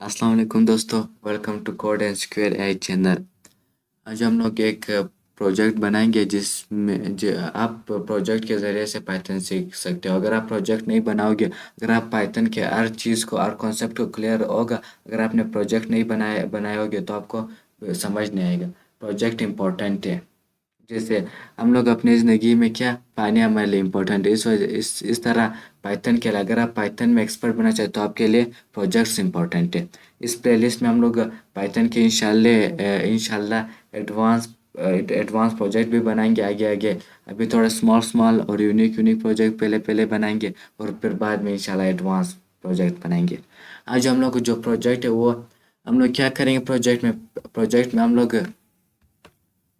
अस्सलाम वालेकुम दोस्तों, welcome to Code and Square AI channel. आज हम लोग एक प्रोजेक्ट बनाएंगे जिसमें आप प्रोजेक्ट के ज़रिए से पाइथन सीख सकते हो। अगर आप प्रोजेक्ट नहीं बनाओगे, अगर आप पाइथन के हर चीज़ को, हर कॉन्सेप्ट को क्लियर होगा, अगर आपने प्रोजेक्ट नहीं बनाए होगे तो आपको समझ नहीं आएगा। प्रोजेक्ट इम्पोर्टेंट है। जैसे हम लोग अपनी ज़िंदगी में क्या, पानी हमारे लिए इम्पोर्टेंट है। इस तरह पाइथन के लिए, अगर आप पाइथन में एक्सपर्ट बनना चाहते हो तो आपके लिए प्रोजेक्ट्स इम्पोर्टेंट है। इस प्लेलिस्ट में हम लोग पाइथन के इंशाल्लाह एडवांस प्रोजेक्ट भी बनाएंगे आगे आगे। अभी थोड़ा स्मॉल स्मॉल और यूनिक यूनिक प्रोजेक्ट पहले पहले बनाएंगे और फिर बाद में इंशाल्लाह एडवांस प्रोजेक्ट बनाएंगे। आज हम लोग को जो प्रोजेक्ट है वो हम लोग क्या करेंगे प्रोजेक्ट में हम लोग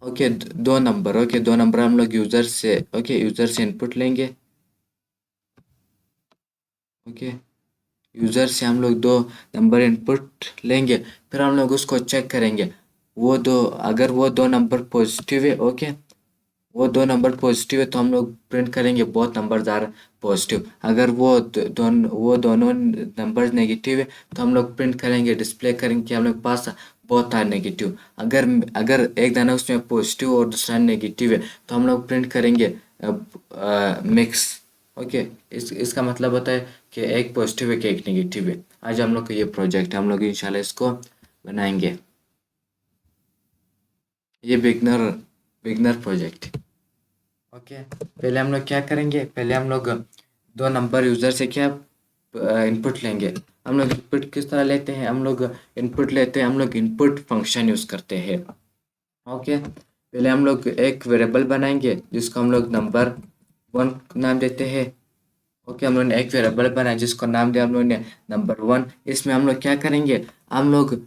ओके, 2 नंबर हम लोग यूज़र से इनपुट लेंगे। ओके, यूज़र से हम लोग 2 नंबर इनपुट लेंगे। फिर हम लोग उसको चेक करेंगे। अगर वो 2 नंबर पॉजिटिव है, ओके, वो 2 नंबर पॉजिटिव है तो हम लोग प्रिंट करेंगे बोथ नंबर्स आर पॉजिटिव। अगर वो दोनों नंबर नेगेटिव है तो हम लोग प्रिंट करेंगे, डिस्प्ले करेंगे कि हम लोग पास बोथ आर नेगेटिव। अगर अगर एक दाना उसमें पॉजिटिव और दूसरा नेगेटिव है तो हम लोग प्रिंट करेंगे मिक्स। ओके, इसका मतलब होता है कि एक पॉजिटिव है कि एक नेगेटिव है। आज हम लोग का ये प्रोजेक्ट हम लोग इंशाल्लाह इसको बनाएंगे। ये बिगनर प्रोजेक्ट। ओके, पहले हम लोग क्या करेंगे, पहले हम लोग 2 नंबर यूज़र से क्या इनपुट लेंगे। हम लोग इनपुट किस तरह लेते हैं, हम लोग इनपुट फंक्शन यूज़ करते हैं। ओके, पहले हम लोग एक वेरिएबल बनाएंगे जिसको हम लोग नंबर 1 नाम देते हैं। ओके, हम लोग ने एक वेरिएबल बनाया जिसको नाम दिया हम लोग ने नंबर 1। इसमें हम लोग क्या करेंगे, हम लोग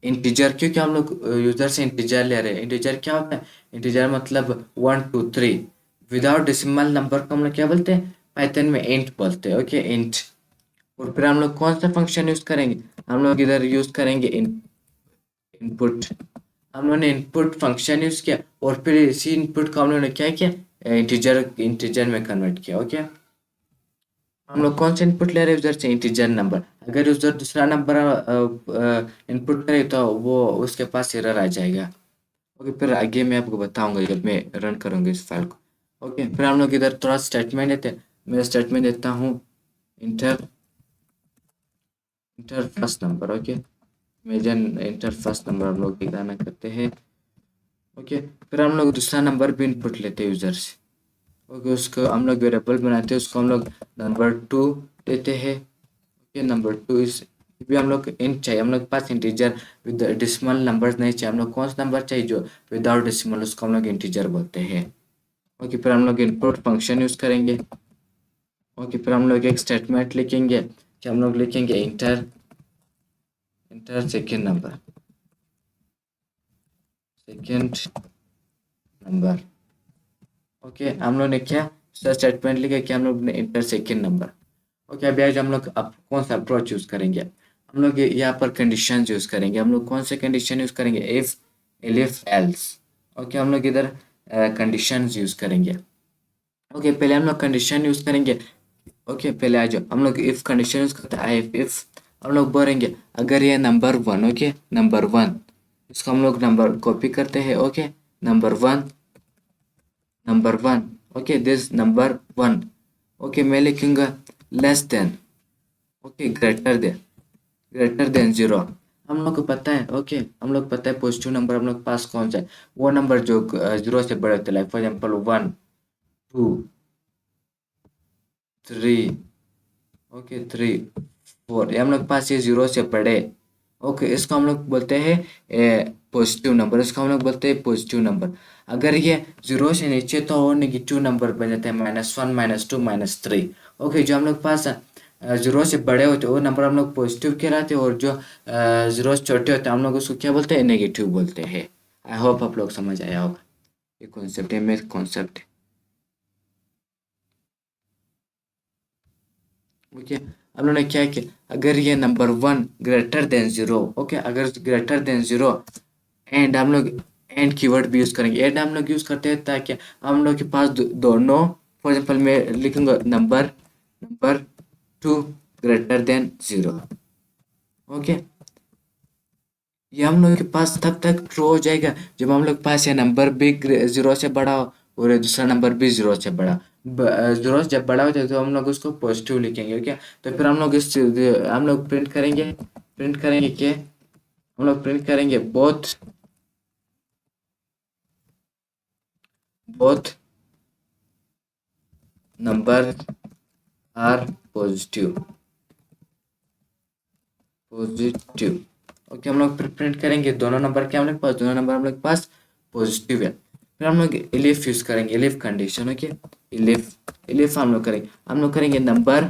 इंटीजर, क्योंकि हम लोग यूज़र से इंटीजर ले रहे हैं। इंटीजर क्या होता है, इंटीजर मतलब 1 2 3 विदाउट डेसिमल नंबर को हम लोग क्या बोलते हैं, पाइथन में इंट बोलते हैं। Okay, int. और फिर हम लोग कौन सा फंक्शन यूज़ करेंगे, हम लोग इधर यूज़ करेंगे इनपुट। हम लोगों ने इनपुट फंक्शन यूज़ किया और फिर इसी इनपुट को हम लोगों ने क्या किया, इंटीजर में कन्वर्ट किया। ओके, हम लोग कौन सा इनपुट ले रहे हैं, यूजर से इंटीजर नंबर। अगर यूजर दूसरा नंबर इनपुट करे तो वो उसके पास एरर आ जाएगा। ओके, फिर आगे मैं आपको बताऊंगा जब मैं रन करूंगा इस फाइल को। ओके, फिर हम लोग इधर थोड़ा स्टेटमेंट देते हैं। मैं स्टेटमेंट देता हूँ inter inter first number. Okay, imagine inter first number हम लोग दिखाना करते हैं। ओके, फिर हम लोग दूसरा नंबर भी इनपुट लेते हैं यूजर से। ओके, उसको हम लोग वेरिएबल बनाते हैं, उसको हम लोग नंबर 2 देते हैं। ओके, नंबर 2 इस भी हम लोग इंट चाहिए, हम लोग के पास इंटीजर विद डेसिमल नंबर्स नहीं चाहिए। हम लोग कौन सा नंबर चाहिए जो विदाउट डेसिमल, उसको हम लोग इंटीजर बोलते हैं। ओके, फिर हम लोग इनपुट फंक्शन यूज़ करेंगे। ओके, फिर हम लोग एक स्टेटमेंट लिखेंगे कि हम लोग लिखेंगे inter inter second number. Okay, हम लोग ने क्या स्टेटमेंट लिखा कि हम लोग ने इंटर सेकेंड नंबर। ओके, अभी आज हम लोग अब कौन सा अप्रोच यूज़ करेंगे, हम लोग यहाँ पर कंडीशंस यूज़ करेंगे। हम लोग कौन से कंडीशन यूज़ करेंगे, इफ़ एलिफ एल्स। ओके, हम लोग इधर कंडीशंस यूज़ करेंगे। ओके, पहले हम लोग कंडीशन यूज़ करेंगे। ओके, पहले आ जाओ, हम लोग इफ़ कंडीशन यूज़ करते हैं, इफ़ हम लोग बोलेंगे अगर ये नंबर 1, ओके, नंबर 1, इसको हम लोग नंबर कॉपी करते हैं। Okay, number 1, okay, this number 1। Okay, मैं लिखूंगा less than, okay, greater than 0। हम लोग को पता है, ओके, हम लोग पता है पॉजिटिव नंबर हम लोग के पास कौन सा है, वो नंबर जो 0 से बड़े होते हैं। लाइक फॉर एग्जाम्पल 1 2 3, ओके, 3 4, ये हम लोग के पास ये 0 से बड़े। ओके, इसको हम लोग बोलते हैं पॉजिटिव नंबर, इसको हम लोग बोलते हैं पॉजिटिव नंबर। अगर ये 0 से नीचे तो वो नेगेटिव नंबर बन जाता है, -1 -2 -3। ओके, जो हम लोग के पास 0 से बड़े होते हैं वो नंबर हम लोग पॉजिटिव कहलाते हैं, और जो 0 से छोटे होते हैं हम लोग उसको क्या बोलते हैं, नेगेटिव बोलते हैं। आई होप आप लोग समझ आया होगा, ये कॉन्सेप्ट है, मेन कॉन्सेप्ट। ओके, हम लोगों ने क्या किया, अगर ये नंबर 1 ग्रेटर देन 0, ओके, अगर ग्रेटर देन 0, एंड हम लोग एंड कीवर्ड भी यूज़ करेंगे। एंड हम लोग यूज़ करते हैं ताकि हम लोग के पास दोनों, फॉर एग्जाम्पल मैं लिखूंगा नंबर 2 ग्रेटर देन 0। ओके, ये हम लोग के पास तब तक ट्रू हो जाएगा जब हम लोग के पास ये नंबर भी जीरो से बड़ा हो और ये दूसरा नंबर भी जीरो से बड़ा। जीरो से जब बड़ा हो जाए तो हम लोग उसको पॉजिटिव लिखेंगे, क्या? तो फिर हम लोग हम लोग प्रिंट करेंगे क्या? हम लोग प्रिंट करेंगे both both number are positive positive. Okay, हम लोग प्रिंट करेंगे दोनों नंबर के हम लोग के पास, दोनों नंबर हम लोग के पास पॉजिटिव है। फिर हम लोग इलिफ यूज करेंगे, इलिफ कंडीशन। ओके, इलिफ हम लोग करेंगे number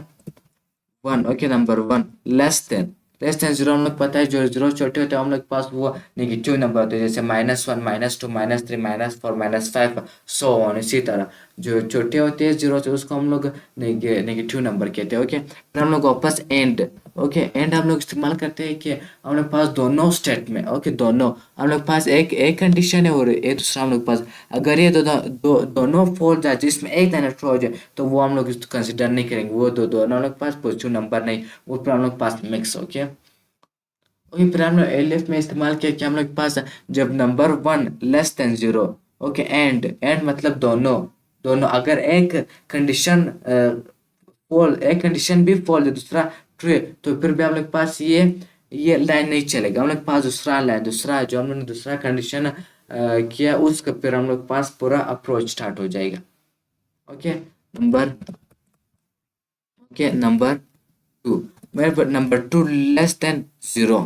one. Okay, number one less than zero. हम लोग पता है जो जीरो छोटे होते हैं हम लोग के पास वो नेगेटिव नंबर होते हैं, जैसे -1 -2 -3 -4 -5 सो ऑन। इसी तरह जो छोटे होते हैं जीरो से उसको हम लोग नेगेटिव नंबर कहते हैं। ओके, फिर हम लोग वापस एंड। ओके, एंड हम लोग इस्तेमाल करते हैं कि हम लोग के पास दोनों स्टेट में, ओके, दोनों हम लोग के पास एक कंडीशन है और एक दूसरा हम लोग के पास। अगर ये दोनों फॉल जाए जिसमें एक दाना ट्रू हो जाए तो वो हम लोग कंसिडर नहीं करेंगे, वो दोनों हम लोग के पास पॉजिटिव नंबर नहीं, वो फिर हम लोग के पास मिक्स। ओके, वही फिर हम लोग एलिफ में इस्तेमाल किया कि हम लोग के पास जब number one less than zero. Okay, and मतलब दोनों दोनों अगर एक कंडीशन भी फॉल है दूसरा ट्रू है तो फिर भी हम लोग के पास ये लाइन नहीं चलेगा। हम लोग के पास दूसरा जो हम लोग ने दूसरा कंडीशन किया उसका फिर हम लोग के पास पूरा अप्रोच स्टार्ट हो जाएगा। Okay, number okay number two, मेरे पर number two less than zero.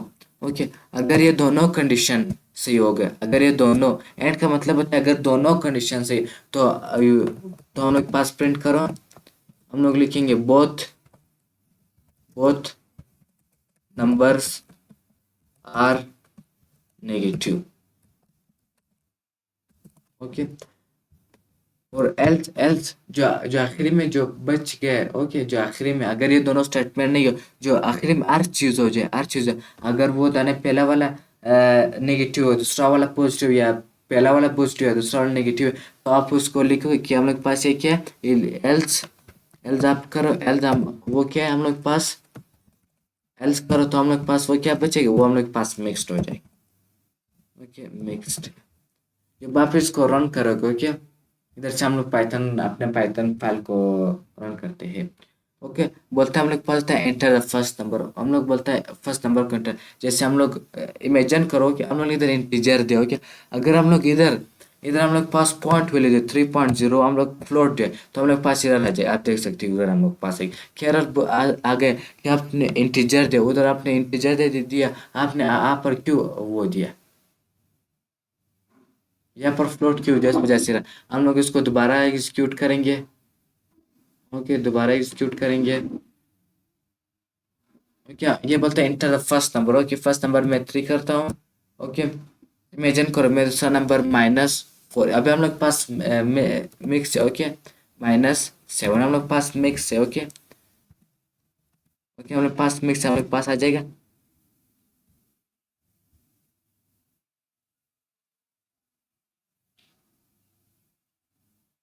Okay, अगर ये दोनों कंडीशन सही हो गए, अगर ये दोनों एंड का मतलब होता है अगर दोनों कंडीशन सही तो हम लोग के पास प्रिंट करो। हम लोग लिखेंगे both both numbers are negative. Okay, और एल्स एल्स जो जो आखिरी में जो बच गया है। ओके, जो आखिरी में अगर ये दोनों स्टेटमेंट नहीं हो, जो आखिरी में हर चीज़ हो जाए, हर चीज़ अगर वो दाने पहला वाला नेगेटिव हो दूसरा वाला पॉजिटिव, या पहला वाला पॉजिटिव है दूसरा वाला नेगेटिव है, तो आप उसको लिखो कि हम लोग के पास ये क्या है, एल्स एल्स आप करो एल्स हम वो क्या है हम लोग के पास, एल्स करो तो हम लोग के पास वो क्या बचेगा, वो हम लोग के पास मिक्स्ड हो जाएगा। Okay, mixed. जब आप इसको रन करोगे, ओके, इधर से हम लोग पाइथन अपने पाइथन फाइल को रन करते हैं। ओके, बोलते हैं हम लोग बोलते हैं एंटर द फर्स्ट नंबर, हम लोग बोलते हैं फर्स्ट नंबर को एंटर। जैसे हम लोग इमेजिन करो कि हम लोग इधर इंटीजर दिया। ओके, अगर हम लोग इधर इधर हम लोग पास पॉइंट वैल्यू दे 3.0, हम लोग फ्लोट दे तो हम लोग पास एरर आ जाए। आप देख सकते हो उधर हम लोग पास एक एरर आ गए कि आपने इंटीजर दिया, उधर आपने इंटीजर दे दिया, आपने यहाँ पर क्यों वो दिया, यहाँ पर फ्लोट की वजह से हम लोग इसको दोबारा एग्जीक्यूट करेंगे। ओके, दोबारा एग्जीक्यूट करेंगे। क्या ये बोलते हैं enter the first number. Okay, first number मैं 3 करता हूँ। ओके, इमेजिन करो मेरे दूसरा नंबर -4। अभी हम लोग के पास मिक्स है। ओके, -7 हम लोग के पास मिक्स है। ओके ओके, हम लोग के पास मिक्स है, हम लोग के पास आ जाएगा।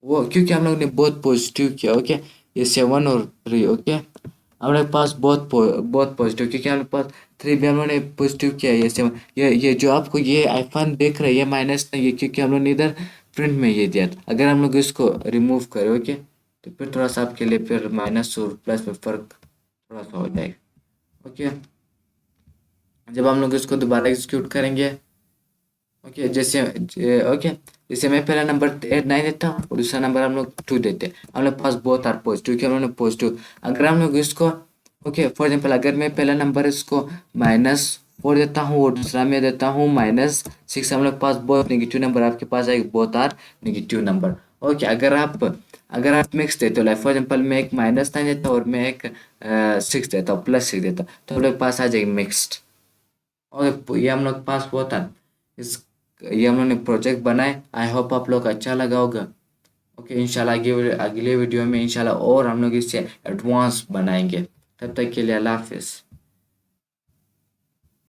वो क्योंकि हम लोग ने बहुत पॉजिटिव किया। ओके, ये 7 और 3। ओके, हम लोग के पास बहुत पॉजिटिव क्योंकि हम लोग के पास 3 भी हम लोग ने पॉजिटिव किया है, ये 7। ये जो आपको ये आईफोन देख रहे हैं ये माइनस नहीं है क्योंकि हम लोग ने इधर प्रिंट में ये दिया था। अगर हम लोग इसको रिमूव करें, ओके, तो फिर थोड़ा सा आपके लिए फिर माइनस और प्लस में फ़र्क थोड़ा सा हो जाएगा। ओके, जब हम लोग इसको दोबारा एग्जीक्यूट करेंगे। ओके, ओके, जैसे मैं पहला नंबर 9 देता हूँ और दूसरा नंबर हम लोग 2 देते हैं, हम लोग के पास बहुत आर पॉजिटिव क्योंकि हम लोग पॉजिटिव। अगर हम लोग इसको ओके फॉर एग्जाम्पल अगर मैं पहला नंबर इसको -4 देता हूँ और दूसरा में देता हूँ -6, हम लोग के पास बहुत नेगेटिव नंबर, आपके पास आएगा बहुत आर नेगेटिव नंबर। ओके, अगर आप मिक्स देते हो, लाइक फॉर एग्जाम्पल मैं एक -9 देता हूँ और मैं एक 6 देता हूँ, +6 देता हूँ, तो हम लोग के पास आ जाएगी मिक्सड। और ये हम लोग के पास वो था इस ये हम लोग ने प्रोजेक्ट बनाए। आई होप आप लोग को अच्छा लगा होगा। ओके, इंशाल्लाह अगले वीडियो में इंशाल्लाह और हम लोग इससे एडवांस बनाएंगे। तब तक के लिए अल्लाह हाफिज़।